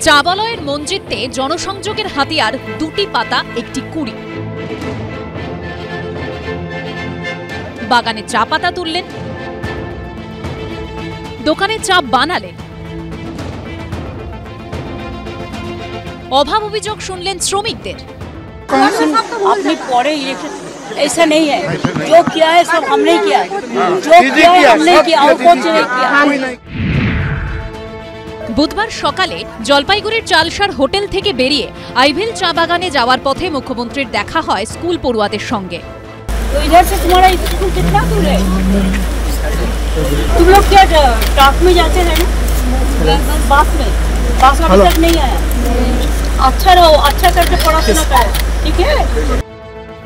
চাবালয়ের মঞ্জিতে জনসংযোগের হাতিয়ার দুটি পাতা একটি কুড়ি। বাগানে চা পাতা তুললেন, দোকানে চা বানালেন, অভাব অভিযোগ শুনলেন শ্রমিকদের। अपने पौड़े ऐसा नहीं है, जो किया है सब हमने किया है, जो किया है हमने किया, और कौन से नहीं किया। বুধবার সকালে জলপাইগুড়ির চালসার হোটেল থেকে বেরিয়ে আইভিল চা বাগানে যাওয়ার পথে মুখ্যমন্ত্রীর দেখা হয় স্কুল পড়ুয়াদের সঙ্গে। तो इधर से तुम्हारा स्कूल कितना दूर है? तुम लोग क्या ट्रक में जाते हैं ना? बस में अभी तक नहीं आया। अच्छा रहो, अच्छा करके पढ़ाशोना करो, ठीक है।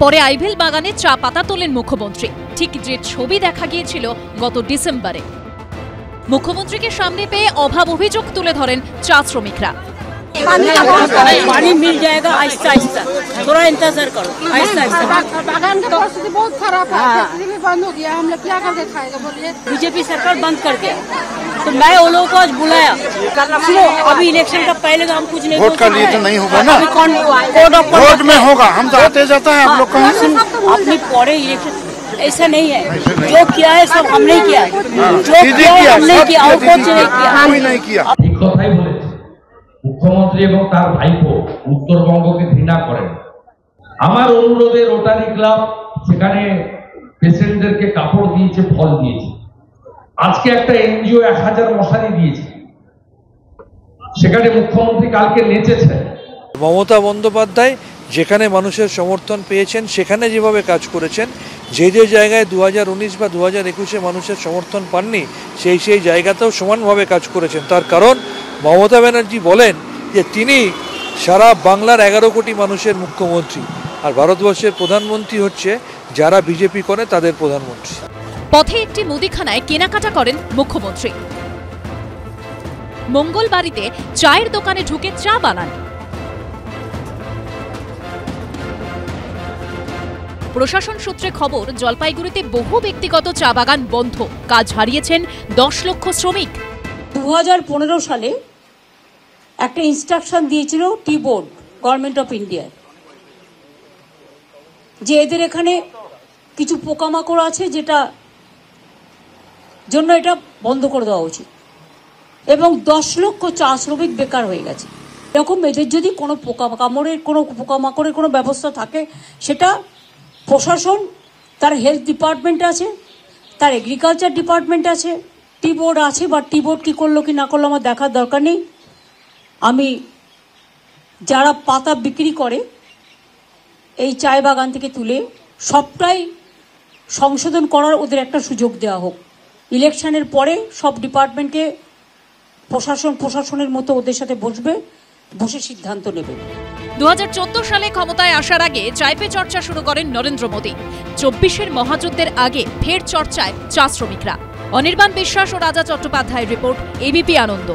পরে আইভিল বাগানে চা পাতা তোলেন মুখ্যমন্ত্রী, ঠিক যে ছবি দেখা গিয়েছিল গত ডিসেম্বরে। মুখ্যমন্ত্রীকে সামনে পেয়ে অভাব অভিযোগ তুলে ধরেন চা শ্রমিকরা। पानी मिल जाएगा आहिस्ता आहिस्ता, थोड़ा इंतजार करो, आहिस्ता आहिस्ता। बागान का परिस्थिति बहुत खराब है, फैक्ट्री भी बंद हो गया, हम लोग क्या करके खाएगा बोलिए। बीजेपी सरकार बंद कर दिया, तो मैं वो लोगों को आज बुलाया। सुनो, अभी इलेक्शन का पहले हम कुछ नहीं, वोट का लिए तो नहीं होगा ना, वोट में होगा। हम तो आते जाता है, आप लोग कहाँ से अपने पौड़े इलेक्शन ऐसा नहीं है, जो किया है सब हमने किया, जो किया है हमने किया, और कौन से नहीं किया। ঠিক কথাই বলেছে মুখ্যমন্ত্রী এবং তার ভাইপো উত্তরবঙ্গকে ঘৃণা করেন। আমার অনুরোধে রোটারি ক্লাব সেখানে পেশেন্টদেরকে কাপড় দিয়েছে, ফল দিয়েছে। আজকে একটা এনজিও 1000 মশারি দিয়েছে, সেখানে মুখ্যমন্ত্রী কালকে নেচেছেন। মমতা বন্দ্যোপাধ্যায় যেখানে মানুষের সমর্থন পেয়েছেন সেখানে যেভাবে কাজ করেছেন, যে জায়গায় 2019 বা 2021-এ মানুষের সমর্থন পাননি সেই জায়গাতেও সমানভাবে কাজ করেছেন। তার কারণ মমতা ব্যানার্জি বলেন যে তিনি সারা বাংলার 11 কোটি মানুষের মুখ্যমন্ত্রী, আর ভারতবর্ষের প্রধানমন্ত্রী হচ্ছে যারা বিজেপি করে তাদের প্রধানমন্ত্রী। পথে একটি মুদিখানায় কেনাকাটা করেন মুখ্যমন্ত্রী। মঙ্গলবাড়িতে চায়ের দোকানে ঢুকে চা বানান। প্রশাসন সূত্রে খবর, জলপাইগুড়িতে বহু ব্যক্তিগত চা বাগান বন্ধ, কাজ হারিয়েছেন 10 লক্ষ শ্রমিক। 2015 সালে একটা ইনস্ট্রাকশন দিয়েছিল tea board, government of India, যে এদের এখানে কিছু পোকামাকড় আছে যেটা জন্য এটা বন্ধ করে দেওয়া উচিত, এবং 10 লক্ষ চা শ্রমিক বেকার হয়ে গেছে। এরকম এদের যদি কোনো পোকামাকড়ের কোনো ব্যবস্থা থাকে, সেটা প্রশাসন, তার হেলথ ডিপার্টমেন্ট আছে, তার এগ্রিকালচার ডিপার্টমেন্ট আছে, টি বোর্ড আছে, বা টি বোর্ড কী করলো কি না করলো আমার দেখার দরকার নেই। আমি যারা পাতা বিক্রি করে এই চায় বাগান থেকে তুলে সবটাই সংশোধন করার ওদের একটা সুযোগ দেওয়া হোক। ইলেকশনের পরে সব ডিপার্টমেন্টকে প্রশাসনের মতো ওদের সাথে বসে সিদ্ধান্ত নেবে। 2014 সালে ক্ষমতায় আসার আগে চায় পে চর্চা শুরু করেন নরেন্দ্র মোদী। 24-এর মহাযুদ্ধের আগে ফের চর্চায় চা শ্রমিকরা। অনির্বাণ বিশ্বাস ও রাজা চট্টোপাধ্যায়ের রিপোর্ট, এবিপি আনন্দ।